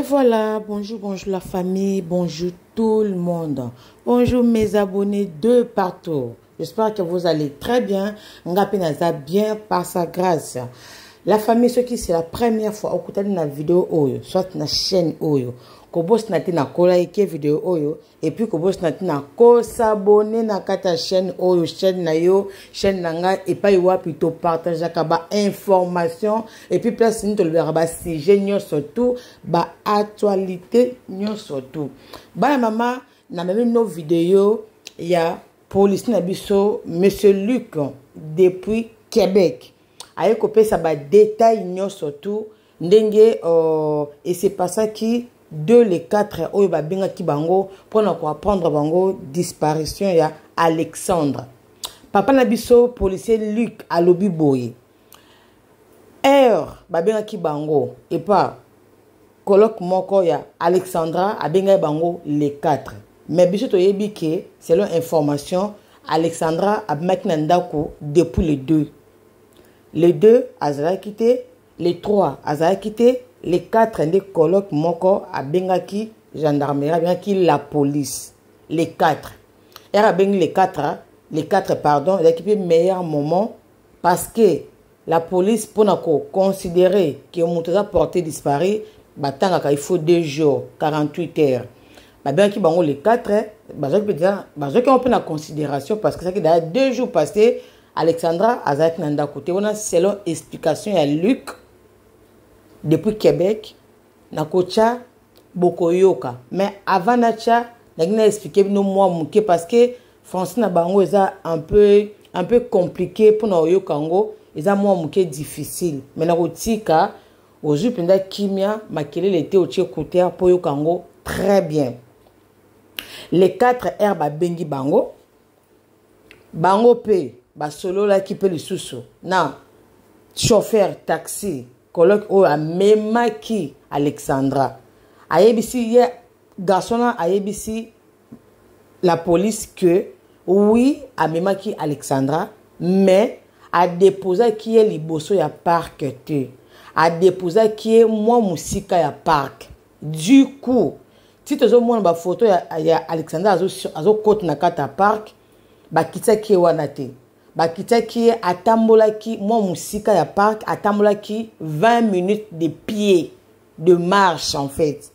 voilà, bonjour, bonjour la famille, bonjour tout le monde. Bonjour mes abonnés de partout. J'espère que vous allez très bien. Ngapinaza bien par sa grâce. La famille, ceux qui c'est la première fois au côté de la vidéo Oyo, soit na chaîne Oyo, kobos nati na kola ike vidéo Oyo, et puis kobos nati na ko s'abonner na kata chaîne Oyo, chaîne na yo, chaîne nanga, et pas yoa plutôt partager kaba information, et puis place ni to le verra ba sujet nyo surtout, ba actualité nyo surtout. Ba maman, na même nos vidéos, il y a police na biso, monsieur Luc, depuis Québec. Aye kopé ça ba détail nyo surtout ndenge et c'est pas ça qui 2 les 4 oyo ba benga ki bango pour na ko apprendre bango disparition ya Alexandre. Papa na biso policier Luc alobi boye ba benga ki bango et pas colloque moko ya Alexandra a benga bango les 4 mais biso to yebi ke selon information Alexandra a makina ndako depuis les 2. Les 2, Azara quitté. Les 3, Azara quitté. Les 4, des colloques moko à Bengaki, gendarmerie, à Bengaki, la police. Les 4. Et à Bengaki, les 4, pardon, l'équipe meilleur moment parce que la police, pour nous considérer que Moutaza porté disparu, il faut 2 jours, 48 heures. Bengaki, les 4, on peut la considération parce que ça qui a 2 jours passés. Alexandra Azat Nanda côté on a selon explication à Luc depuis Québec na kocha bokoyoka mais avant nacha n'a expliqué nos mois muké parce que français na bango est un peu compliqué pour na yokango ils a mois muké difficile mais na kotika aujourd'hui penda kimia makele l'été au côté pour yokango très bien les 4 herbes à bengi bango pe ba solo la qui peut le sous na chauffeur taxi colloque o a memaki Alexandra ayebisi ya garçon ayebisi la police que oui a memaki Alexandra mais a déposé qui est liboso ya parc te a déposé qui est moi musika ya parc du coup si tu as moi ba photo ya Alexandra azo côte na kata parc ba kitsa qui wanate Bakita qui est atambola qui moi musika ya parc atambola qui 20 minutes de pied de marche en fait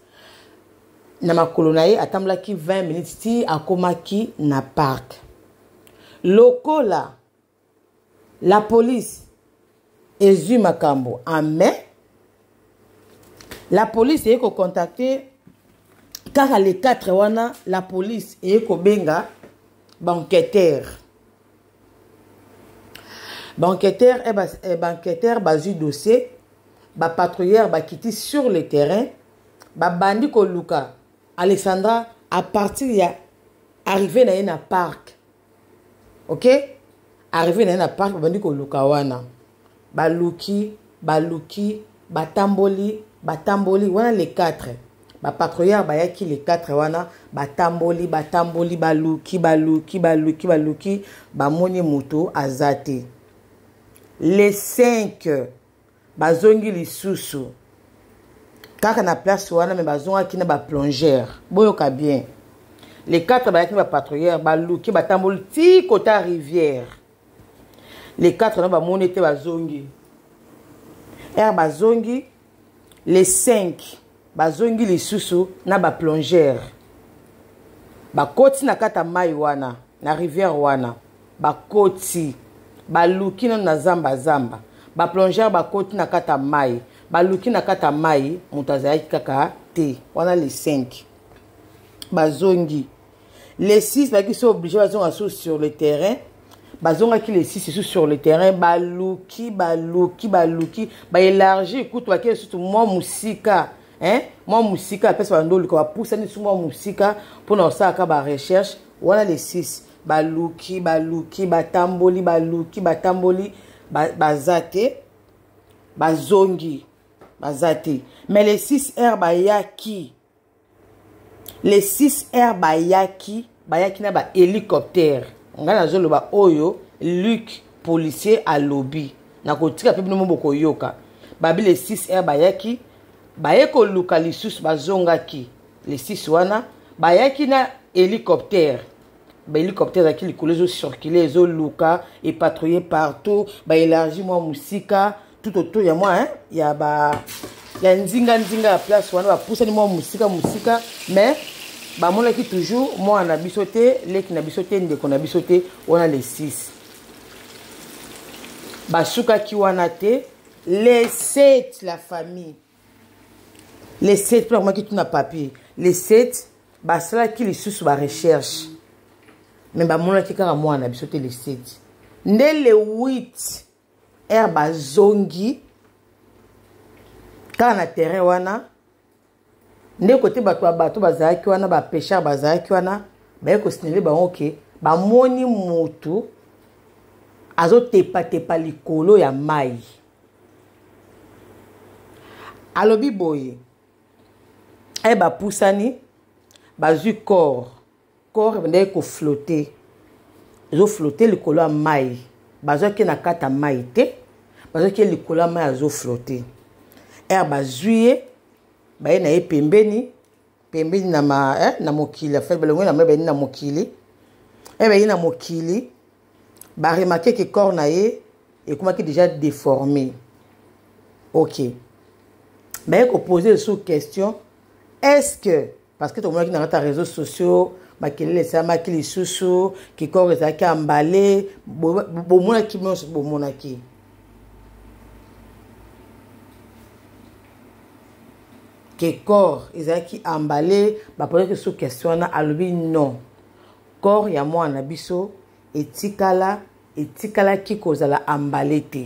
na makolonaye atambola qui 20 minutes si akoma qui na parc loko là la police ezu makambo en mai la police est contacter car les 4 wana la police est ko benga banqueteur banqueteur bazu dossier ba patrouilleur ba kiti sur le terrain ba bandi ko luka Alexandra à partir ya arrivé na parc OK arrivé na parc bandi ko luka wana baluki batamboli wana les 4 ba patrouilleur ba yaki les 4 wana batamboli baluki ba moni moto azate. Les 5 bazongi lisusu kaka na place wana mais bazonga ki na ba plongeur boyoka bien les 4 ba yaki ba patrouilleur baluki batamboli ti kota rivière les 4 na ba monete bazongi bazongi les 5 bazongi lisusu na ba plongeur bakoti na kata mai wana na rivière wana bakoti baluki na zamba ba plongeur bakoti na kata mai baluki na kata mai mutazaki kaka te wana les 5 bazongi les 6 baki sont obligés bazonga sur le terrain bazonga ki les 6 sur le terrain baluki ba élargir kutuaki surtout moi musika moi musika pesa bandoli ko poussa ni suma musika pour na ça ka ba recherche wana les 6 baluki batamboli bazate bazongi bazate mais les 6 heures bayaki na ba hélicoptère ngana zolo ba oyo Luc policier à lobby na kotika pe bino mboko yoka babi les 6 heures bayaki baye ko luka lisusu bazongaki les 6 wana bayaki na hélicoptère hélicoptère qui les circuler les luka et patrouiller partout élargir moi musika tout autour ya moi hein ya nzinga à place wana ba poussa ni moi musika mais ba mona qui toujours moi na bisoté les qui na bisoté ndeko na bisoté on a les 6 ba suka ki wana te les 7 la famille les 7 pour moi qui tu na papier les 7 ba sala qui les sous ba recherche mais ba mona ki kaka moi na bisoté les 7 ndé les 8 ba zongi quand na terrain wana ndé côté bato bazaki wana ba pêcheur bazaki wana ba ko signaler ba OK ba moni motu azo tepa likolo ya mai alobi boye ba poussani bazui corps ndé ko flotter zo flotter likolo ya mai bazo ki na kata mai te bazo ki likolo ya mai azo flotter bazuye ba na ye pembeni na mokili afel balongo na mbe na mokili na mokili ba remarquer que corps na ye et comment qui déjà déformé OK mais ko poser sous question est-ce que parce que tout le monde qui dans les réseaux sociaux makele ça makili susu qui corps ezaki emballé bomona ki monso bomona ki que corps ezaki emballé ba poser que sous question na alobi non corps ya mwana biso etikala ki kozala emballé te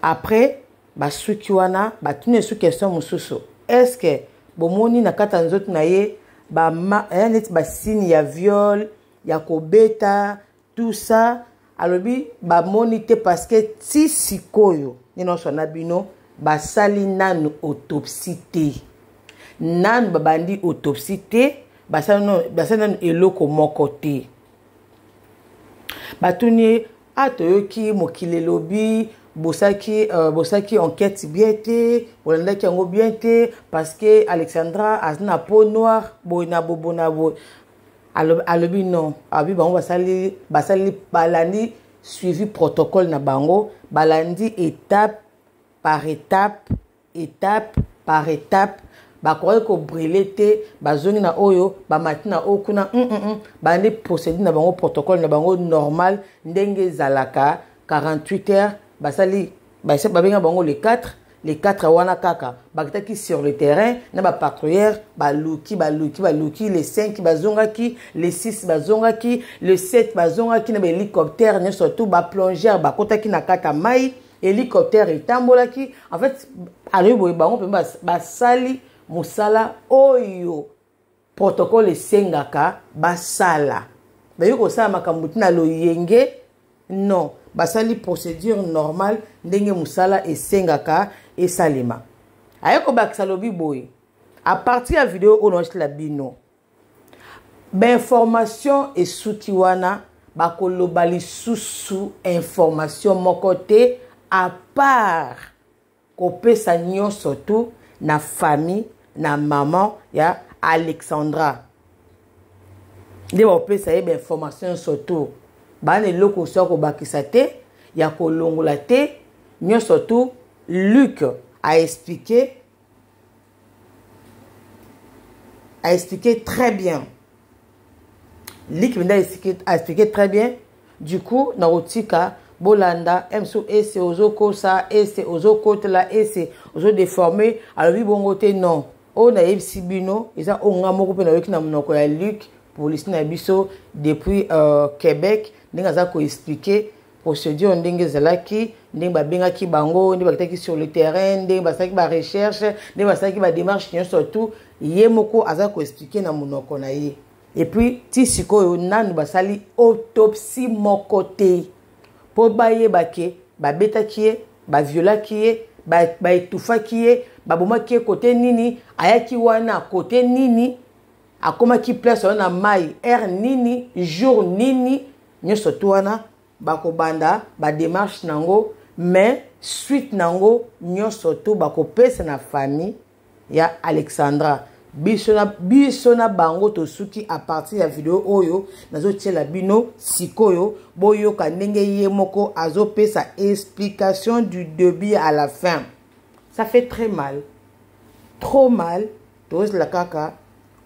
après basuki wana batune sous question mususu est-ce que bomoni na kata nzoto na ye net signe ya viol ya kobeta tout ça alobi bamoni te parce que ti sikoyo nino sona bino basali nanu autopsie te nanu babandi autopsie te basali nanu eloko moko te batuni atoyoki mokili lobi bosaki enquête bien te bolandaki yango bien te parce que Alexandra azna peau noire boina bobona bo alobi non abi bango basali balandi suivi protocole na bango balandi étape par étape bakoki ko brûler te bazongi na oyo bamati na okuna bandi procédure na bango protocole na bango normal ndenge zalaka 48 heures basali babenga bango les 4 wana kaka bakitaki sur le terrain na ba patrouilleur baluki les 5 bazongaki les 6 bazongaki les 7 bazongaki na ba hélicoptère ne surtout ba plongeur bakotaki na kata mai hélicoptère etambolaki en fait aloyi boye bango pe basali musala oyo protocole esengaka basala bayo kosala makambo tina loyenge non basali procédure normale ndenge musala esengaka esalema ayeko bakisa lobi boye à partir ya vidéo oyo la bino information esuki wana bakoloba lisusu information moko te à part kopesa nyonso tu na famille na maman ya Alexandra nde bapesa ye information surtout bana eloko soko bakisa te ya kolongola te nyonso tu Luc a expliqué très bien. Luc a expliqué très bien. Du coup, na otika bolanda emso ese ozoko sa ese ozoko tela ese ozo déformé alors bi bongo te non o na yebisi bino eza onga moko pe na yoki na monoko ya Luc police na biso depuis Québec ndenge za ko expliquer procédure ndenge zalaki ndenge babengaki bango ndenge bakitaki sur le terrain ndenge basaki ba recherche ndenge basaki ba démarche nyonso surtout ye moko aza ko expliquer na monoko na ye et puis ti sikoyo nanu basali autopsie moko te po baye bake babetaki ye baviolaki ye baetufaki ye babomaki ye kote nini ayaki wana kote nini akomaki place wana mai air nini jour nini nyonso tu wana bakobanda ba démarche nango mais suite nango nyonso to bakopesa na famille ya Alexandra. Biso na bango to suki à partir ya vidéo oyo nazo tiela bino sikoyo boyo kanenge ye moko azo pesa explication du début à la fin. Ça fait très mal, trop mal. Tous la kaka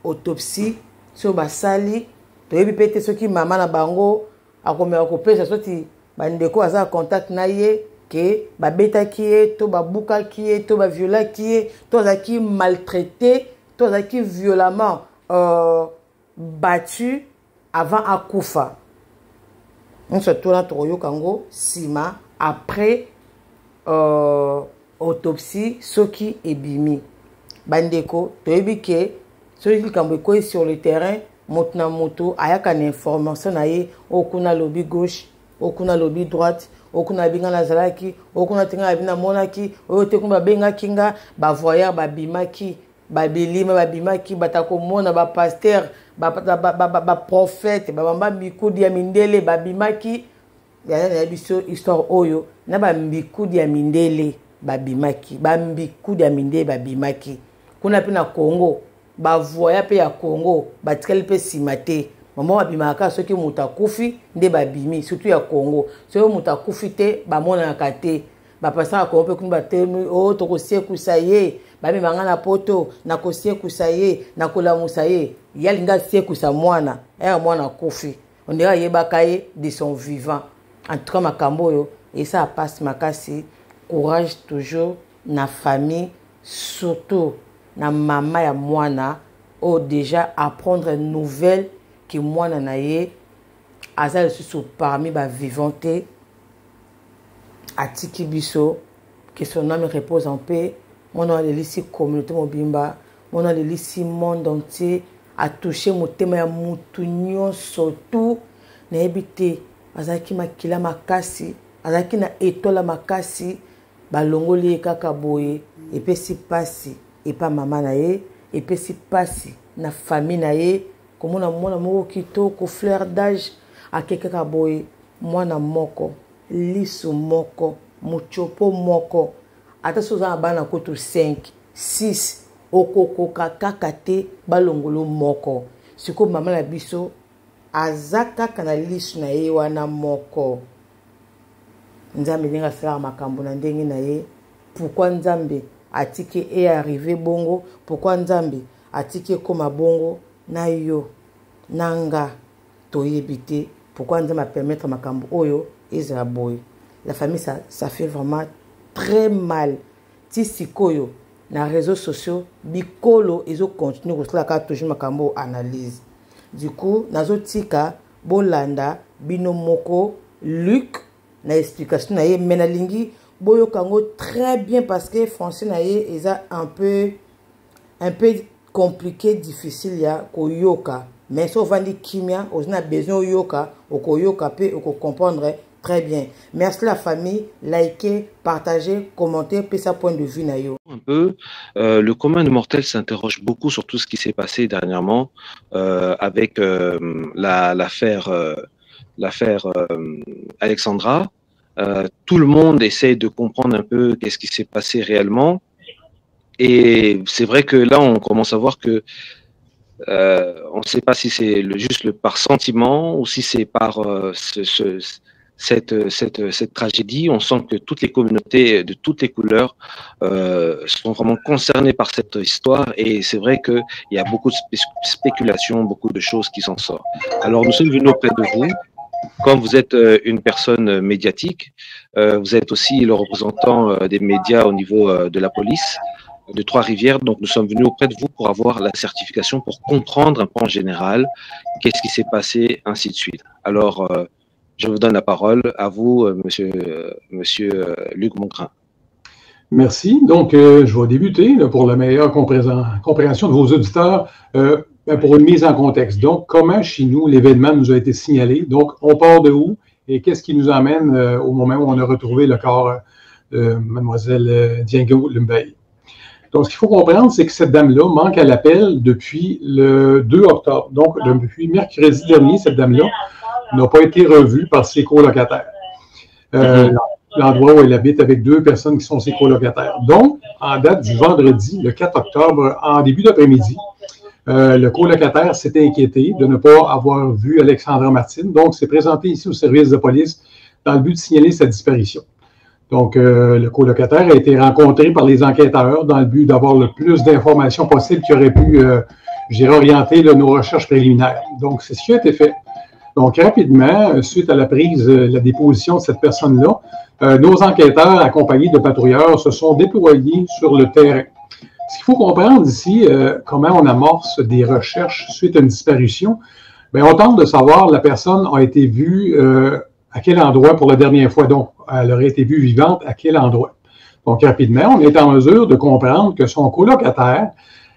autopsie so basali to yebi pete soki mama na bango akomela kopesa soti bandeko aza contact na ye ke babeta ki to babuka ki to ba viola ki to azaki maltraité. Tous qui violemment battu avant Akufa. On se tourne à Toroyo Kango, Sima, après autopsie, Soki et Bimi. Bandeko, Toebike, celui qui est sur le terrain, Motna Moto, Ayaka information naïe, Okuna lobby gauche, Okuna lobby droite, Okuna binga Nazalaki, Okuna tinga abina monaki, Otekuma benga kinga, Bavoyeur, Babimaki. Babilima babimaki batako mona ba pasteur ba prophète ba mamba mikudi ya mindele babimaki ya biso histoire oyo na ba mikudi ya mindele babimaki ba mikudi ya mindele babimaki kuna pe na Congo ba voya pe ya Congo batikali pe simate mama babimaka soki mutakufi nde babimi surtout ya Congo soki mutakufi te ba mona kate ba pasteur ko pe kumba te o to ko sieku saye babi mangana poto na kosie kusaye na kolamusaye yalinga sieku sa mwana mwana kofi on dirait yebakaye de son vivant en tout cas makambo yo et ça passe makasi courage toujours na famille surtout na mama ya mwana o déjà apprendre une nouvelle que mwana na ye azali sous parmi ba vivanté atiki biso que son âme repose en paix. Mon a laissé communauté mobimba, mon a laissé monde entier a touché mon thème ya mutunyo surtout na ebité azaki makila makasi azaki na etola makasi balongoli kaka boye epesi pasi epa mama na ye epesi pasi na famille na ye komona mwana moko kitoko fleur d'âge akekaka boye mwana moko liso moko muchopo moko. Ata soza bana koto 5, 6, okoko kaka te balongolo moko. Siko mama na biso azaka kana lisu na ye wana moko. Nzambe linga sala makambo na ndenge na ye. Pourquoi Nzambe atike e arrivé bongo? Pourquoi Nzambe atike koma bongo na yo nanga toyebite? Pourquoi Nzambe permettre makambo oyo ezala boy? La famille ça fait vraiment très mal. Si sikoyo na réseaux sociaux bikolo ezo continue kosala ka toujours makambo analyse. Du coup nazo tika bolanda bino moko Luc na explication na ye menalingi boyo kango très bien parce que français na ye eza un peu compliqué difficile ya koyoka mais so vandi kimia ozina besoin yoka okoyoka pe oko comprendre très bien. Merci la famille, likez, partagez, commentez, puis sa point de vue nayo. Un peu, le commun des mortels s'interroge beaucoup sur tout ce qui s'est passé dernièrement avec l'affaire Alexandra. Tout le monde essaie de comprendre un peu qu'est-ce qui s'est passé réellement. Et c'est vrai que là, on commence à voir que on ne sait pas si c'est juste par sentiment ou si c'est par cette tragédie. On sent que toutes les communautés de toutes les couleurs sont vraiment concernées par cette histoire et c'est vrai qu'il y a beaucoup de spéculations, beaucoup de choses qui s'en sortent. Alors nous sommes venus auprès de vous. Comme vous êtes une personne médiatique, vous êtes aussi le représentant des médias au niveau de la police de Trois-Rivières. Donc nous sommes venus auprès de vous pour avoir la certification, pour comprendre un peu en général qu'est-ce qui s'est passé, ainsi de suite. Alors je vous donne la parole à vous, monsieur Luc Mongrain. Merci. Donc, je vais débuter là, pour la meilleure compréhension de vos auditeurs pour une mise en contexte. Donc, comment chez nous l'événement nous a été signalé? Donc, on part de où et qu'est-ce qui nous amène au moment où on a retrouvé le corps de Mademoiselle Diango Lumbey? Donc, ce qu'il faut comprendre, c'est que cette dame-là manque à l'appel depuis le 2 octobre. Donc, depuis mercredi dernier, cette dame-là n'a pas été revue par ses colocataires. l'endroit où elle habite avec 2 personnes qui sont ses colocataires. Donc, en date du vendredi, le 4 octobre, en début d'après-midi, le colocataire s'était inquiété de ne pas avoir vu Alexandra Martine, donc s'est présenté ici au service de police dans le but de signaler sa disparition. Donc, le colocataire a été rencontré par les enquêteurs dans le but d'avoir le plus d'informations possibles qui auraient pu, orienter nos recherches préliminaires. Donc, c'est ce qui a été fait. Donc, rapidement, suite à la prise, la déposition de cette personne-là, nos enquêteurs, accompagnés de patrouilleurs, se sont déployés sur le terrain. Ce qu'il faut comprendre ici, comment on amorce des recherches suite à une disparition, bien, on tente de savoir la personne a été vue à quel endroit pour la dernière fois. Donc, elle aurait été vue vivante à quel endroit. Donc, rapidement, on est en mesure de comprendre que son colocataire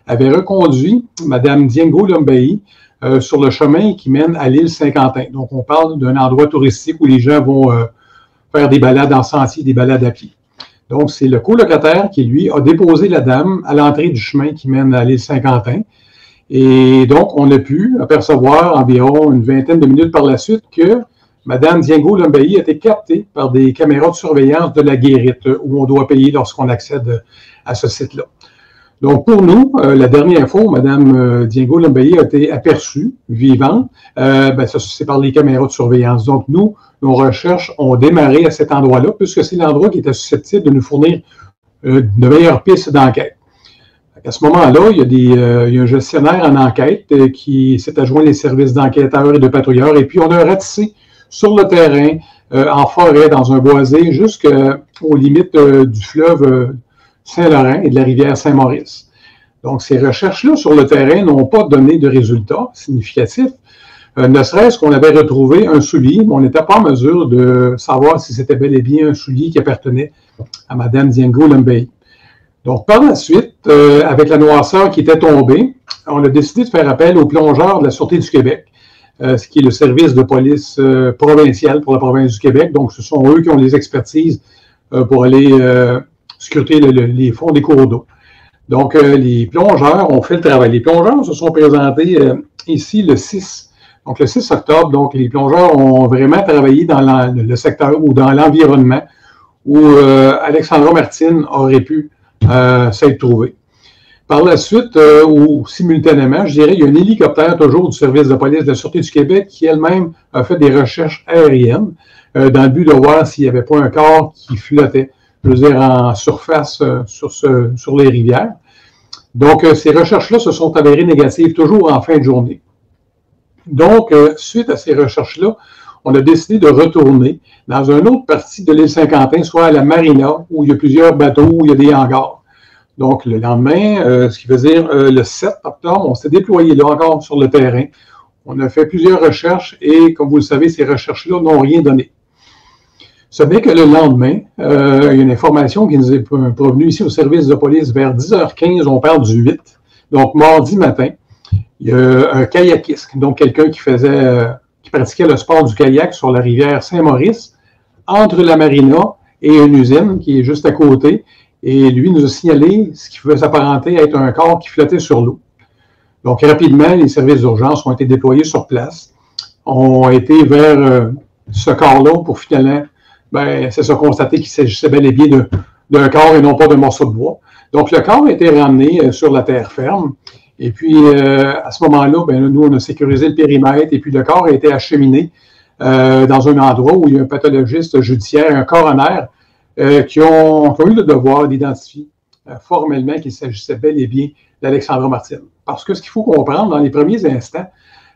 avait reconduit Mme Diengo Lumbayi sur le chemin qui mène à l'île Saint-Quentin. Donc, on parle d'un endroit touristique où les gens vont faire des balades en sentier, des balades à pied. Donc, c'est le colocataire qui, lui, a déposé la dame à l'entrée du chemin qui mène à l'île Saint-Quentin. Et donc, on a pu apercevoir environ une vingtaine de minutes par la suite que Mme Diengo Lumbayi a été captée par des caméras de surveillance de la Guérite, où on doit payer lorsqu'on accède à ce site-là. Donc, pour nous, la dernière fois où Mme Diengo Lumbayi a été aperçue, vivante, c'est par les caméras de surveillance. Donc, nous, nos recherches ont démarré à cet endroit-là, puisque c'est l'endroit qui était susceptible de nous fournir de meilleures pistes d'enquête. À ce moment-là, il y a un gestionnaire en enquête qui s'est adjoint les services d'enquêteurs et de patrouilleurs, et puis on a ratissé sur le terrain, en forêt, dans un boisé, jusqu'aux limites du fleuve Saint-Laurent et de la rivière Saint-Maurice. Donc, ces recherches-là sur le terrain n'ont pas donné de résultats significatifs, ne serait-ce qu'on avait retrouvé un soulier, mais on n'était pas en mesure de savoir si c'était bel et bien un soulier qui appartenait à Mme Diengo Lumbayi. Donc, par la suite, avec la noirceur qui était tombée, on a décidé de faire appel aux plongeurs de la Sûreté du Québec, ce qui est le service de police provincial pour la province du Québec. Donc, ce sont eux qui ont les expertises pour aller scruter les fonds des cours d'eau. Donc, les plongeurs ont fait le travail. Les plongeurs se sont présentés ici le 6. Donc, le 6 octobre, donc, les plongeurs ont vraiment travaillé dans le secteur ou dans l'environnement où Alexandra Martine aurait pu s'être trouvée. Par la suite, ou simultanément, je dirais, il y a un hélicoptère toujours du service de police de la Sûreté du Québec qui elle-même a fait des recherches aériennes dans le but de voir s'il n'y avait pas un corps qui flottait, je veux dire, en surface sur les rivières. Donc, ces recherches-là se sont avérées négatives toujours en fin de journée. Donc, suite à ces recherches-là, on a décidé de retourner dans une autre partie de l'île Saint-Quentin, soit à la marina, où il y a plusieurs bateaux, où il y a des hangars. Donc, le lendemain, ce qui veut dire le 7 octobre, on s'est déployé là encore sur le terrain. On a fait plusieurs recherches et, comme vous le savez, ces recherches-là n'ont rien donné. Ce n'est que le lendemain, il y a une information qui nous est provenue ici au service de police vers 10h15, on parle du 8. Donc, mardi matin, il y a un kayakiste, donc quelqu'un qui pratiquait le sport du kayak sur la rivière Saint-Maurice, entre la marina et une usine qui est juste à côté. Et lui nous a signalé ce qui pouvait s'apparenter à être un corps qui flottait sur l'eau. Donc, rapidement, les services d'urgence ont été déployés sur place, ont été vers ce corps-là pour finalement, c'est ça, constater qu'il s'agissait bel et bien d'un corps et non pas d'un morceau de bois. Donc, le corps a été ramené sur la terre ferme. Et puis, à ce moment-là, nous, on a sécurisé le périmètre et puis le corps a été acheminé dans un endroit où il y a un pathologiste judiciaire, un coroner, qui ont eu le devoir d'identifier formellement qu'il s'agissait bel et bien d'Alexandra Martine. Parce que ce qu'il faut comprendre, dans les premiers instants,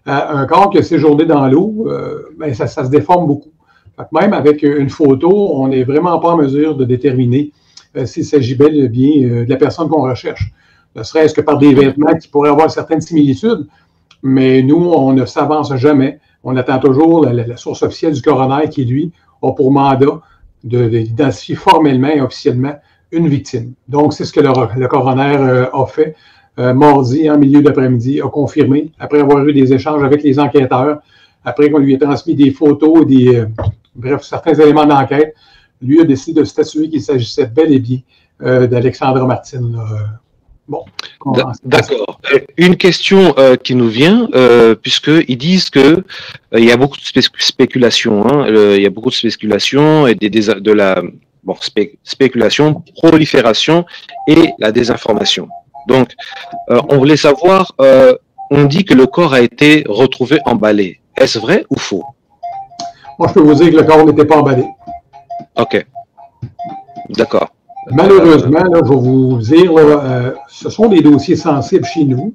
un corps qui a séjourné dans l'eau, ça se déforme beaucoup. Fait que même avec une photo, on n'est vraiment pas en mesure de déterminer s'il s'agit bel et bien de la personne qu'on recherche. Ne serait-ce que par des vêtements qui pourraient avoir certaines similitudes, mais nous, on ne s'avance jamais. On attend toujours la source officielle du coroner qui, lui, a pour mandat d'identifier formellement et officiellement une victime. Donc, c'est ce que le coroner a fait mardi, en milieu d'après-midi, a confirmé, après avoir eu des échanges avec les enquêteurs, après qu'on lui ait transmis des photos et bref, certains éléments d'enquête, lui a décidé de statuer qu'il s'agissait bel et bien d'Alexandra Martine. Bon. D'accord. Une question qui nous vient, puisqu'ils disent que il y a beaucoup de spéculations. Il y a beaucoup de spéculations et de bon, spéculation, prolifération et la désinformation. Donc, on voulait savoir, on dit que le corps a été retrouvé emballé. Est-ce vrai ou faux? Moi, je peux vous dire que le corps n'était pas emballé. OK. D'accord. Malheureusement, là, je vais vous dire, là, ce sont des dossiers sensibles chez nous.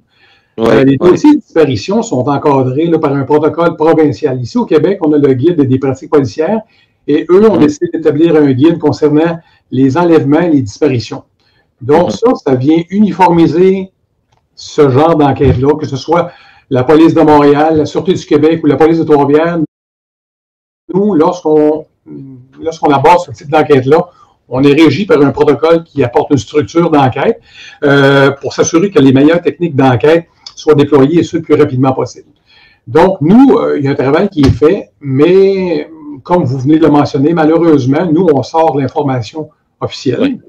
Les dossiers de disparition sont encadrés là, par un protocole provincial. Ici, au Québec, on a le guide des pratiques policières et eux ont décidé d'établir un guide concernant les enlèvements et les disparitions. Donc, ça vient uniformiser ce genre d'enquête-là, que ce soit la police de Montréal, la Sûreté du Québec ou la police de Trois-Rivières. Nous, lorsqu'on aborde ce type d'enquête-là, on est régi par un protocole qui apporte une structure d'enquête pour s'assurer que les meilleures techniques d'enquête soient déployées et ce le plus rapidement possible. Donc, nous, il y a un travail qui est fait, mais comme vous venez de le mentionner, malheureusement, nous, on sort l'information officielle. Oui.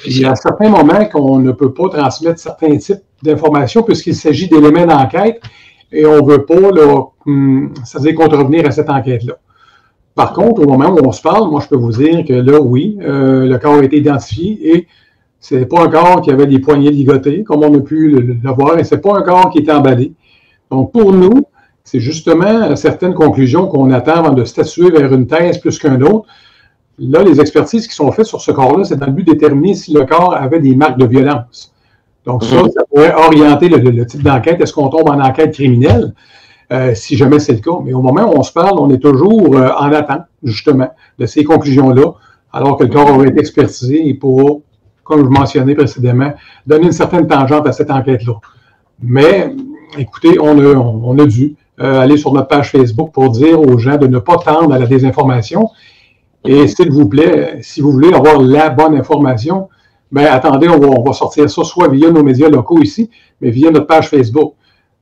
Il y a certains moments qu'on ne peut pas transmettre certains types d'informations puisqu'il s'agit d'éléments d'enquête et on ne veut pas, c'est-à-dire contrevenir à cette enquête-là. Par contre, au moment où on se parle, moi, je peux vous dire que là, oui, le corps a été identifié et ce n'est pas un corps qui avait des poignets ligotés, comme on a pu le voir, et ce n'est pas un corps qui était emballé. Donc, pour nous, c'est justement certaines conclusions qu'on attend avant de statuer vers une thèse plus qu'un autre. Là, les expertises qui sont faites sur ce corps-là, c'est dans le but de déterminer si le corps avait des marques de violence. Donc, ça pourrait orienter le type d'enquête. Est-ce qu'on tombe en enquête criminelle? Si jamais c'est le cas. Mais au moment où on se parle, on est toujours en attente, justement, de ces conclusions-là, alors que le corps aurait été expertisé et pour, comme je mentionnais précédemment, donner une certaine tangente à cette enquête-là. Mais, écoutez, on a dû aller sur notre page Facebook pour dire aux gens de ne pas tendre à la désinformation. Et s'il vous plaît, si vous voulez avoir la bonne information, bien, attendez, on va sortir ça soit via nos médias locaux ici, mais via notre page Facebook.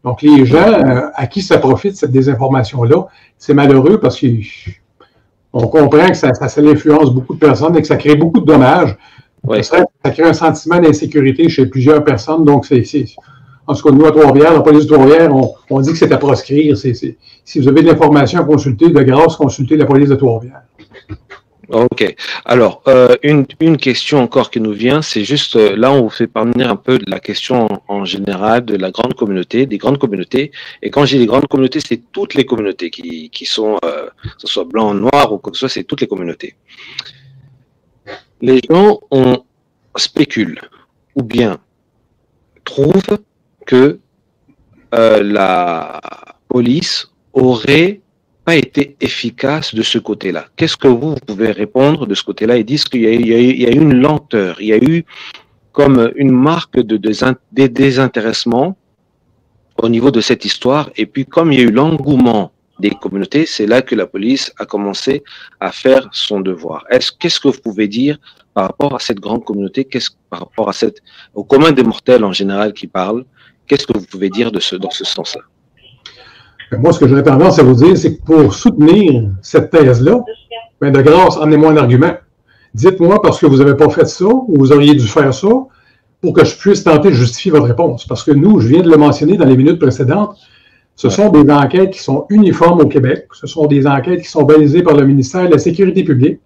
Donc, les gens à qui ça profite, cette désinformation-là, c'est malheureux parce qu'on comprend que ça influence beaucoup de personnes et que ça crée beaucoup de dommages. Oui. Ça crée un sentiment d'insécurité chez plusieurs personnes. Donc, en tout cas, nous, à Trois-Rivières, la police de Trois-Rivières, on dit que c'est à proscrire. Si vous avez de l'information à consulter, de grâce, consultez la police de Trois-Rivières. OK. Alors, une question encore qui nous vient, c'est juste, là, on vous fait parvenir un peu de la question en général de la grande communauté, des grandes communautés. Et quand j'ai des grandes communautés, c'est toutes les communautés qui sont, que ce soit blanc, noir ou quoi que ce soit, c'est toutes les communautés. Les gens spéculent ou bien trouvent que la police aurait pas été efficace de ce côté-là. Qu'est-ce que vous pouvez répondre de ce côté-là? Ils disent qu'il y a eu une lenteur, il y a eu comme une marque de désintéressement au niveau de cette histoire. Et puis, comme il y a eu l'engouement des communautés, c'est là que la police a commencé à faire son devoir. Qu'est-ce que vous pouvez dire par rapport à cette grande communauté, par rapport à au commun des mortels en général qui parlent? Qu'est-ce que vous pouvez dire dans ce sens-là? Moi, ce que j'aurais tendance à vous dire, c'est que pour soutenir cette thèse-là, bien de grâce, emmenez-moi un argument. Dites-moi parce que vous n'avez pas fait ça ou vous auriez dû faire ça pour que je puisse tenter de justifier votre réponse. Parce que nous, je viens de le mentionner dans les minutes précédentes, ce sont des enquêtes qui sont uniformes au Québec. Ce sont des enquêtes qui sont balisées par le ministère de la Sécurité publique.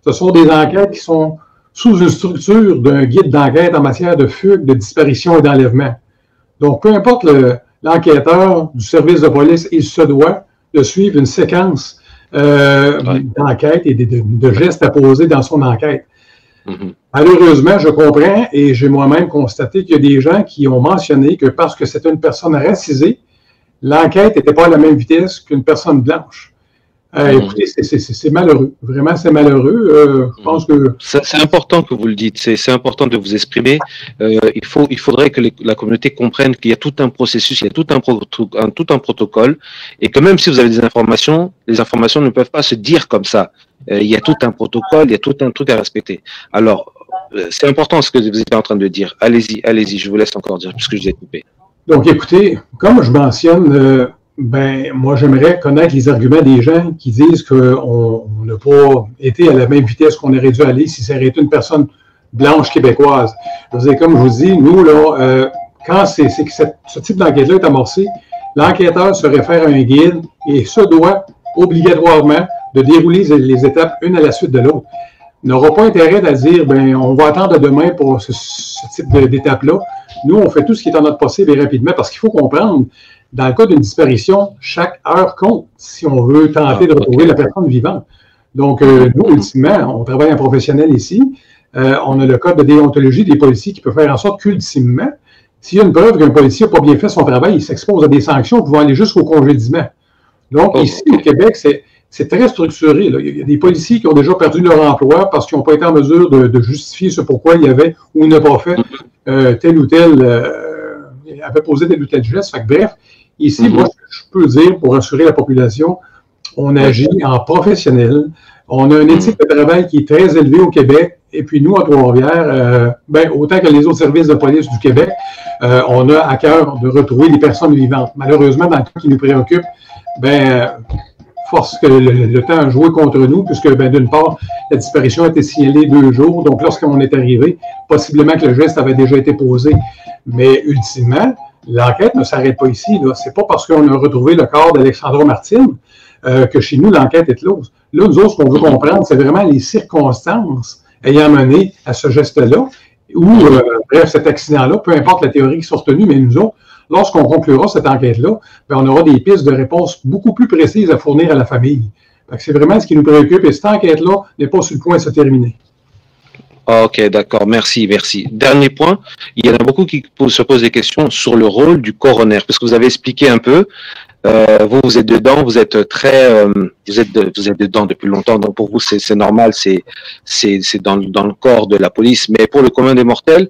Ce sont des enquêtes qui sont sous une structure d'un guide d'enquête en matière de fugue, de disparition et d'enlèvement. Donc, peu importe l'enquêteur du service de police, il se doit de suivre une séquence d'enquête et de gestes à poser dans son enquête. Malheureusement, je comprends et j'ai moi-même constaté qu'il y a des gens qui ont mentionné que parce que c'est une personne racisée, l'enquête n'était pas à la même vitesse qu'une personne blanche. Écoutez, c'est malheureux. Vraiment, c'est malheureux. Je pense que... C'est important que vous le dites. C'est important de vous exprimer. Il faudrait que la communauté comprenne qu'il y a tout un processus, il y a tout un protocole, et que même si vous avez des informations, les informations ne peuvent pas se dire comme ça. Il y a tout un protocole, il y a tout un truc à respecter. Alors, c'est important ce que vous êtes en train de dire. Allez-y, je vous laisse encore dire, puisque je vous ai coupé. Donc, écoutez, comme je mentionne... moi, j'aimerais connaître les arguments des gens qui disent qu'on n'a pas été à la même vitesse qu'on aurait dû aller si ça aurait été une personne blanche québécoise. Je veux dire, comme je vous dis, nous, là, quand ce type d'enquête-là est amorcé, l'enquêteur se réfère à un guide et se doit obligatoirement de dérouler les étapes une à la suite de l'autre. n'aura pas intérêt à dire, ben, on va attendre demain pour ce type d'étape-là. Nous, on fait tout ce qui est en notre possible et rapidement, parce qu'il faut comprendre, dans le cas d'une disparition, chaque heure compte si on veut tenter de retrouver la personne vivante. Donc, nous, ultimement, on travaille en professionnel ici. On a le code de déontologie des policiers qui peut faire en sorte qu'ultimement, s'il y a une preuve qu'un policier n'a pas bien fait son travail, il s'expose à des sanctions pouvant aller jusqu'au congédiement. Donc, ici, au Québec, c'est très structuré. Là. Il y a des policiers qui ont déjà perdu leur emploi parce qu'ils n'ont pas été en mesure de justifier ce pourquoi ils avaient ou n'ont pas fait tel ou tel, avait posé tel ou tel geste. Fait que, bref, ici, moi, je peux dire, pour rassurer la population, on agit en professionnel. On a une éthique de travail qui est très élevée au Québec. Et puis, nous, à Trois-Rivières, autant que les autres services de police du Québec, on a à cœur de retrouver les personnes vivantes. Malheureusement, dans le cas qui nous préoccupe, force que le temps a joué contre nous, puisque, d'une part, la disparition a été signalée 2 jours. Donc, lorsqu'on est arrivé, possiblement que le geste avait déjà été posé. Mais, ultimement, l'enquête ne s'arrête pas ici. Ce n'est pas parce qu'on a retrouvé le corps d'Alexandra Martine que chez nous, l'enquête est close. Là, nous autres, ce qu'on veut comprendre, c'est vraiment les circonstances ayant mené à ce geste-là, ou, bref, cet accident-là, peu importe la théorie qui soit retenue, mais nous autres, lorsqu'on conclura cette enquête-là, on aura des pistes de réponse beaucoup plus précises à fournir à la famille. C'est vraiment ce qui nous préoccupe, et cette enquête-là n'est pas sur le point de se terminer. Ok, d'accord, merci. Dernier point, il y en a beaucoup qui se posent des questions sur le rôle du coroner, parce que vous avez expliqué un peu. Vous êtes dedans, vous êtes dedans depuis longtemps, donc pour vous c'est normal, c'est dans le corps de la police. Mais pour le commun des mortels,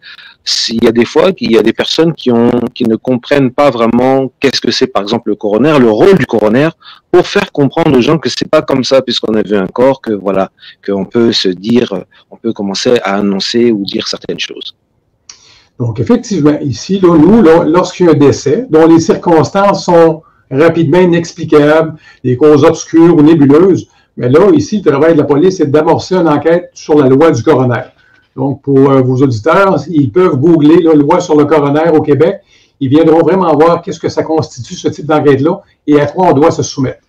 il y a des fois qu'il y a des personnes qui ne comprennent pas vraiment qu'est-ce que c'est, par exemple, le coroner, le rôle du coroner, pour faire comprendre aux gens que c'est pas comme ça, puisqu'on a vu un corps, que voilà, qu'on peut se dire, on peut commencer à annoncer ou dire certaines choses. Donc effectivement, ici, là, nous, lorsqu'il y a un décès, dont les circonstances sont rapidement inexplicables, des causes obscures ou nébuleuses, mais là, ici, le travail de la police, c'est d'amorcer une enquête sur la loi du coroner. Donc, pour vos auditeurs, ils peuvent googler la loi sur le coroner au Québec. Ils viendront vraiment voir qu'est-ce que ça constitue, ce type d'enquête-là, et à quoi on doit se soumettre.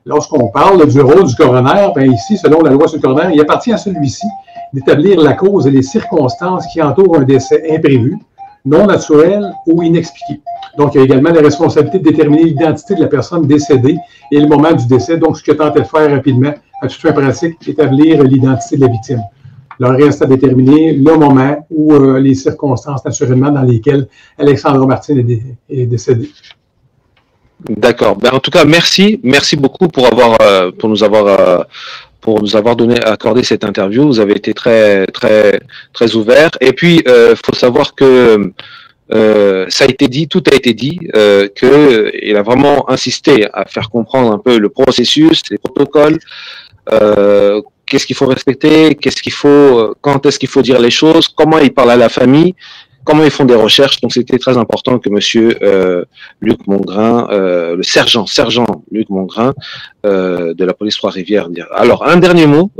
Lorsqu'on parle du rôle du coroner, ici, selon la loi sur le coroner, il appartient à celui-ci d'établir la cause et les circonstances qui entourent un décès imprévu, non naturel ou inexpliqué. Donc, il y a également la responsabilité de déterminer l'identité de la personne décédée et le moment du décès. Donc, ce que tentait de faire rapidement, à toute fin pratique, établir l'identité de la victime. Il reste à déterminer le moment ou les circonstances, naturellement, dans lesquelles Alexandra Martine est décédée. D'accord. En tout cas, merci beaucoup pour nous avoir accordé cette interview. Vous avez été très ouvert. Et puis, faut savoir que ça a été dit, tout a été dit, qu'il a vraiment insisté à faire comprendre un peu le processus, les protocoles, qu'est-ce qu'il faut respecter, quand est-ce qu'il faut dire les choses, comment il parle à la famille, comment ils font des recherches. Donc, c'était très important que monsieur Luc Mongrain, le sergent Luc Mongrain de la police Trois-Rivières. Alors, un dernier mot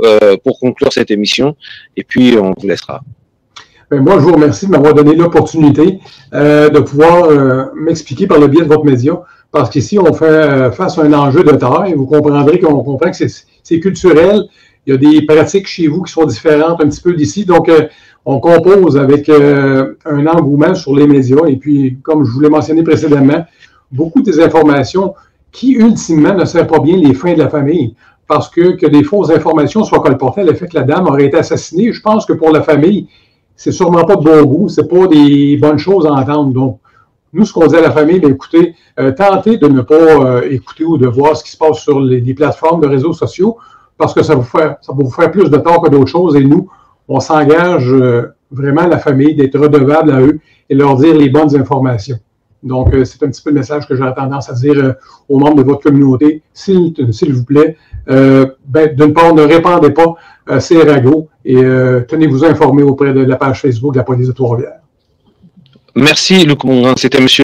pour conclure cette émission, et puis on vous laissera. Moi, je vous remercie de m'avoir donné l'opportunité de pouvoir m'expliquer par le biais de votre média, parce qu'ici, on fait face à un enjeu de taille. Vous comprendrez qu'on comprend que c'est culturel. Il y a des pratiques chez vous qui sont différentes un petit peu d'ici. Donc, on compose avec un engouement sur les médias. Et puis, comme je vous l'ai mentionné précédemment, beaucoup des informations qui, ultimement, ne servent pas bien les fins de la famille. Parce que des fausses informations soient colportées à l'effet que la dame aurait été assassinée. Je pense que pour la famille, c'est sûrement pas de bon goût, c'est pas des bonnes choses à entendre. Donc, nous, ce qu'on dit à la famille, écoutez, tentez de ne pas écouter ou de voir ce qui se passe sur les plateformes de réseaux sociaux, parce que ça va vous faire plus de tort que d'autres choses. Et nous, on s'engage vraiment, la famille, d'être redevable à eux et leur dire les bonnes informations. Donc, c'est un petit peu le message que j'aurais tendance à dire aux membres de votre communauté. S'il vous plaît, d'une part, ne répandez pas ces ragots et tenez-vous informés auprès de la page Facebook de la police de Trois-Rivières. Merci, Luc Mongrain. C'était monsieur